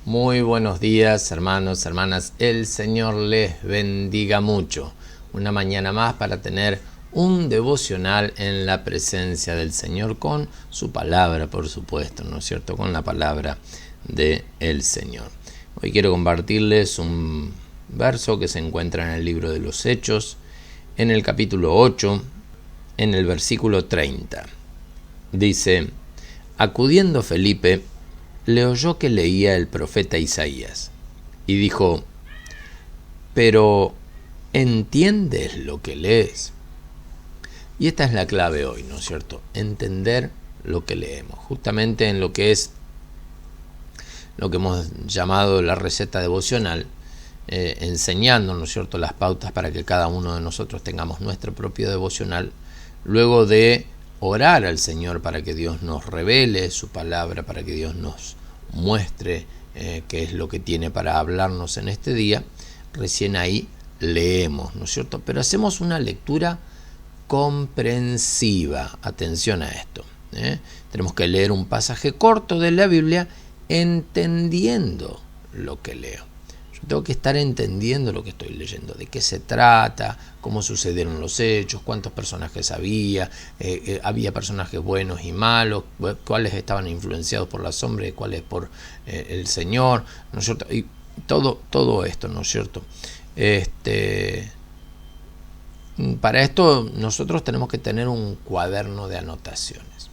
Muy buenos días, hermanos, hermanas. El Señor les bendiga mucho. Una mañana más para tener un devocional en la presencia del Señor con su palabra, por supuesto, ¿no es cierto? Con la palabra del Señor. Hoy quiero compartirles un verso que se encuentra en el libro de los Hechos, en el capítulo 8, en el versículo 30. Dice: acudiendo Felipe, le oyó que leía el profeta Isaías, y dijo: pero ¿entiendes lo que lees? Y esta es la clave hoy, ¿no es cierto? Entender lo que leemos, justamente en lo que es lo que hemos llamado la receta devocional, enseñando, ¿no es cierto?, las pautas para que cada uno de nosotros tengamos nuestro propio devocional, luego de orar al Señor para que Dios nos revele su palabra, para que Dios nos muestre qué es lo que tiene para hablarnos en este día. Recién ahí leemos, ¿no es cierto? Pero hacemos una lectura comprensiva. Atención a esto, tenemos que leer un pasaje corto de la Biblia entendiendo lo que leo. Yo tengo que estar entendiendo lo que estoy leyendo, de qué se trata, cómo sucedieron los hechos, cuántos personajes había, había personajes buenos y malos, cuáles estaban influenciados por la sombra y cuáles por el Señor, ¿no es cierto? Y todo esto, ¿no es cierto? Para esto nosotros tenemos que tener un cuaderno de anotaciones.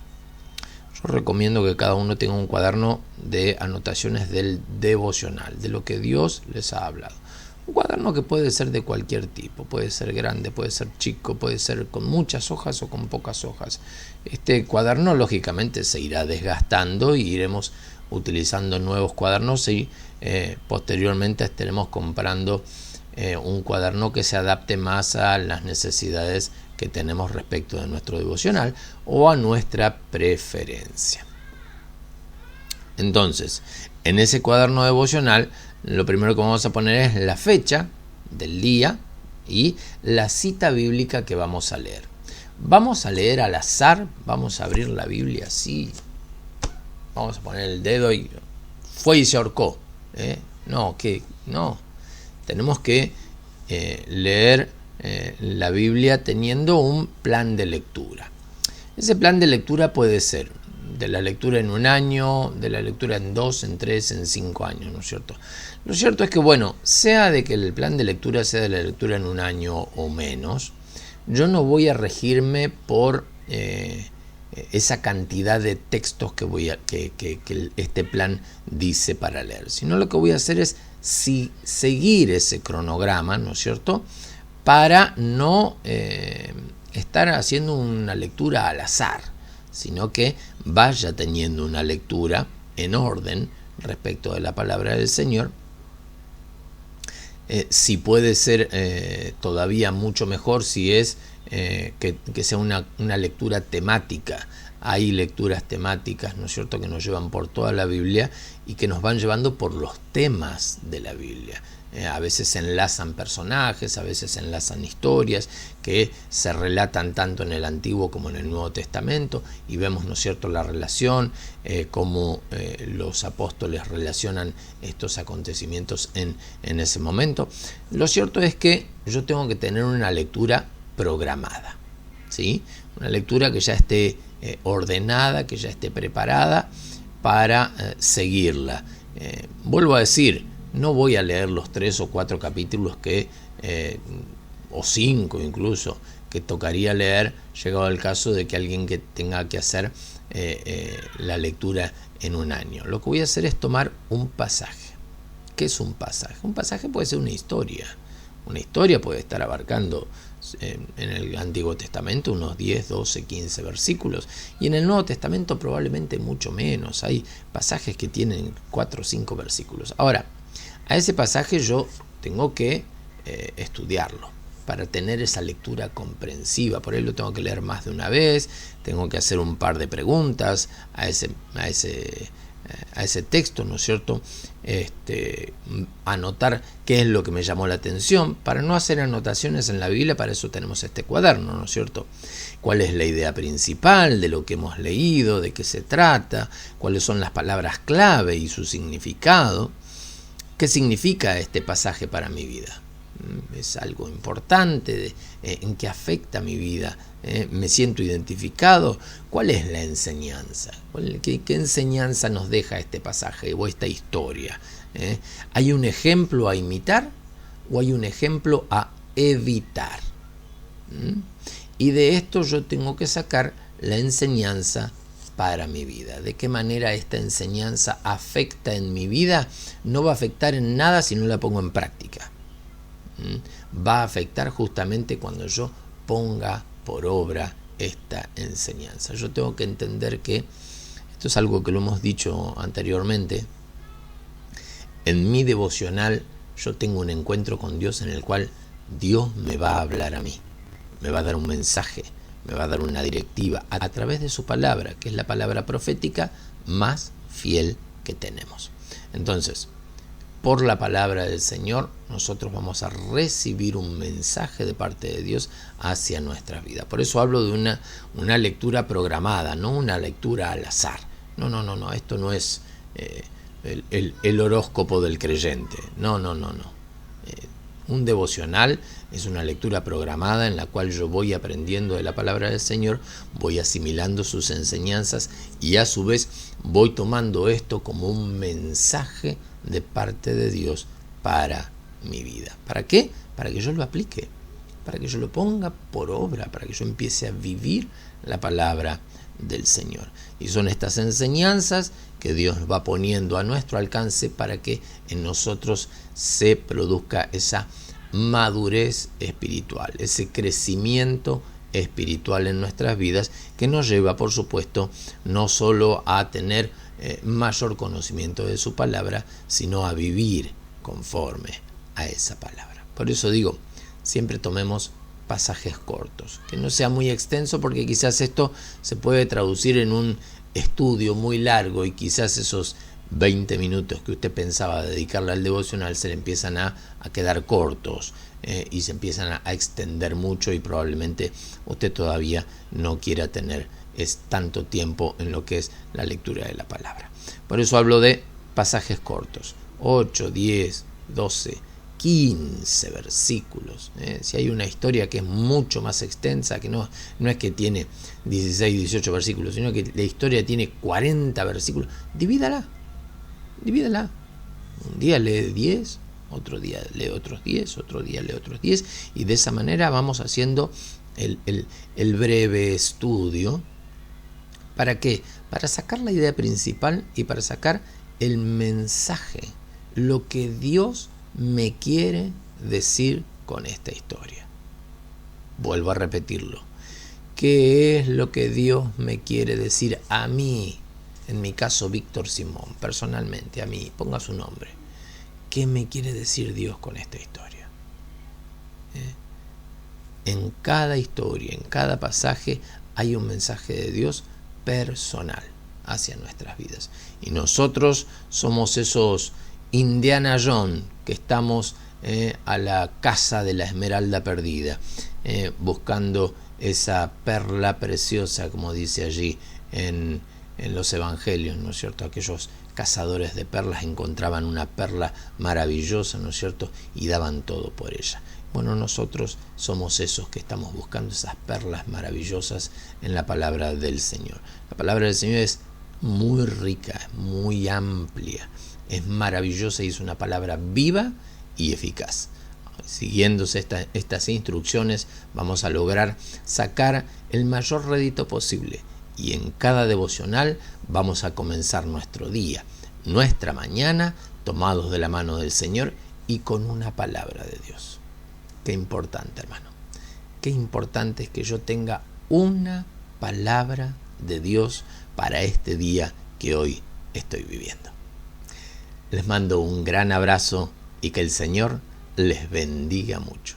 Yo recomiendo que cada uno tenga un cuaderno de anotaciones del devocional, de lo que Dios les ha hablado. Un cuaderno que puede ser de cualquier tipo, puede ser grande, puede ser chico, puede ser con muchas hojas o con pocas hojas. Este cuaderno lógicamente se irá desgastando y iremos utilizando nuevos cuadernos y posteriormente estaremos comprando un cuaderno que se adapte más a las necesidades que tenemos respecto de nuestro devocional o a nuestra preferencia. Entonces, en ese cuaderno devocional, lo primero que vamos a poner es la fecha del día y la cita bíblica que vamos a leer. Vamos a leer al azar, vamos a abrir la Biblia así, vamos a poner el dedo y fue y se ahorcó. No, tenemos que leer la Biblia teniendo un plan de lectura. Ese plan de lectura puede ser de la lectura en un año, de la lectura en 2, en 3, en 5 años, ¿no es cierto? Lo cierto es que, sea de que el plan de lectura sea de la lectura en un año o menos, yo no voy a regirme por esa cantidad de textos que este plan dice para leer, sino lo que voy a hacer es seguir ese cronograma, ¿no es cierto?, para no estar haciendo una lectura al azar, sino que vaya teniendo una lectura en orden respecto de la palabra del Señor. Si puede ser todavía mucho mejor si es que sea una lectura temática. Hay lecturas temáticas, ¿no es cierto?, que nos llevan por toda la Biblia y que nos van llevando por los temas de la Biblia. A veces se enlazan personajes, a veces se enlazan historias que se relatan tanto en el Antiguo como en el Nuevo Testamento y vemos, ¿no es cierto?, la relación, cómo los apóstoles relacionan estos acontecimientos en ese momento. Lo cierto es que yo tengo que tener una lectura programada, ¿sí? Una lectura que ya esté ordenada, que ya esté preparada para seguirla. Vuelvo a decir, no voy a leer los 3 o 4 capítulos o 5 incluso, que tocaría leer, llegado el caso de que alguien que tenga que hacer la lectura en un año. Lo que voy a hacer es tomar un pasaje. ¿Qué es un pasaje? Un pasaje puede ser una historia. Una historia puede estar abarcando en el Antiguo Testamento unos 10, 12, 15 versículos y en el Nuevo Testamento probablemente mucho menos. Hay pasajes que tienen 4 o 5 versículos. Ahora, a ese pasaje yo tengo que estudiarlo para tener esa lectura comprensiva. Por ello tengo que leer más de una vez, tengo que hacer un par de preguntas a ese texto, ¿no es cierto? Anotar qué es lo que me llamó la atención. Para no hacer anotaciones en la Biblia, para eso tenemos este cuaderno, ¿no es cierto? ¿Cuál es la idea principal de lo que hemos leído? ¿De qué se trata? ¿Cuáles son las palabras clave y su significado? ¿Qué significa este pasaje para mi vida? ¿Es algo importante? ¿En qué afecta mi vida? ¿Me siento identificado? ¿Cuál es la enseñanza? ¿Qué enseñanza nos deja este pasaje o esta historia? ¿Hay un ejemplo a imitar o hay un ejemplo a evitar? Y de esto yo tengo que sacar la enseñanza para mi vida. ¿De qué manera esta enseñanza afecta en mi vida? No va a afectar en nada si no la pongo en práctica. Va a afectar justamente cuando yo ponga por obra esta enseñanza. Yo tengo que entender que, esto es algo que lo hemos dicho anteriormente, en mi devocional yo tengo un encuentro con Dios en el cual Dios me va a hablar a mí, me va a dar un mensaje, me va a dar una directiva a través de su palabra, que es la palabra profética más fiel que tenemos. Entonces, por la palabra del Señor, nosotros vamos a recibir un mensaje de parte de Dios hacia nuestras vidas. Por eso hablo de una lectura programada, no una lectura al azar. No, esto no es el horóscopo del creyente. No. Un devocional es una lectura programada en la cual yo voy aprendiendo de la palabra del Señor, voy asimilando sus enseñanzas y a su vez voy tomando esto como un mensaje de parte de Dios para mi vida. ¿Para qué? Para que yo lo aplique, para que yo lo ponga por obra, para que yo empiece a vivir la palabra del Señor. Y son estas enseñanzas que Dios va poniendo a nuestro alcance para que en nosotros se produzca esa madurez espiritual, ese crecimiento espiritual en nuestras vidas que nos lleva, por supuesto, no solo a tener mayor conocimiento de su palabra, sino a vivir conforme a esa palabra. Por eso digo, siempre tomemos pasajes cortos, que no sea muy extenso, porque quizás esto se puede traducir en un estudio muy largo y quizás esos 20 minutos que usted pensaba dedicarle al devocional se le empiezan a quedar cortos y se empiezan a extender mucho y probablemente usted todavía no quiera tener tanto tiempo en lo que es la lectura de la palabra. Por eso hablo de pasajes cortos, 8, 10, 12, 15 versículos. Si hay una historia que es mucho más extensa, que no es que tiene 16, 18 versículos, sino que la historia tiene 40 versículos, divídala. Un día lee 10, otro día lee otros 10, otro día lee otros 10, y de esa manera vamos haciendo el breve estudio. ¿Para qué? Para sacar la idea principal y para sacar el mensaje, lo que Dios me quiere decir con esta historia. Vuelvo a repetirlo. ¿Qué es lo que Dios me quiere decir a mí? En mi caso, Víctor Simón, personalmente, a mí, ponga su nombre. ¿Qué me quiere decir Dios con esta historia? En cada historia, en cada pasaje, hay un mensaje de Dios personal hacia nuestras vidas. Y nosotros somos esos Indiana Jones que estamos a la casa de la esmeralda perdida, buscando esa perla preciosa, como dice allí en los evangelios, ¿no es cierto? Aquellos cazadores de perlas encontraban una perla maravillosa, ¿no es cierto? Y daban todo por ella. Bueno, nosotros somos esos que estamos buscando esas perlas maravillosas en la palabra del Señor. La palabra del Señor es muy rica, muy amplia, es maravillosa y es una palabra viva y eficaz. Siguiéndose estas instrucciones vamos a lograr sacar el mayor rédito posible, y en cada devocional vamos a comenzar nuestro día, nuestra mañana, tomados de la mano del Señor y con una palabra de Dios. Qué importante, hermano. Qué importante es que yo tenga una palabra de Dios para este día que hoy estoy viviendo. Les mando un gran abrazo y que el Señor les bendiga mucho.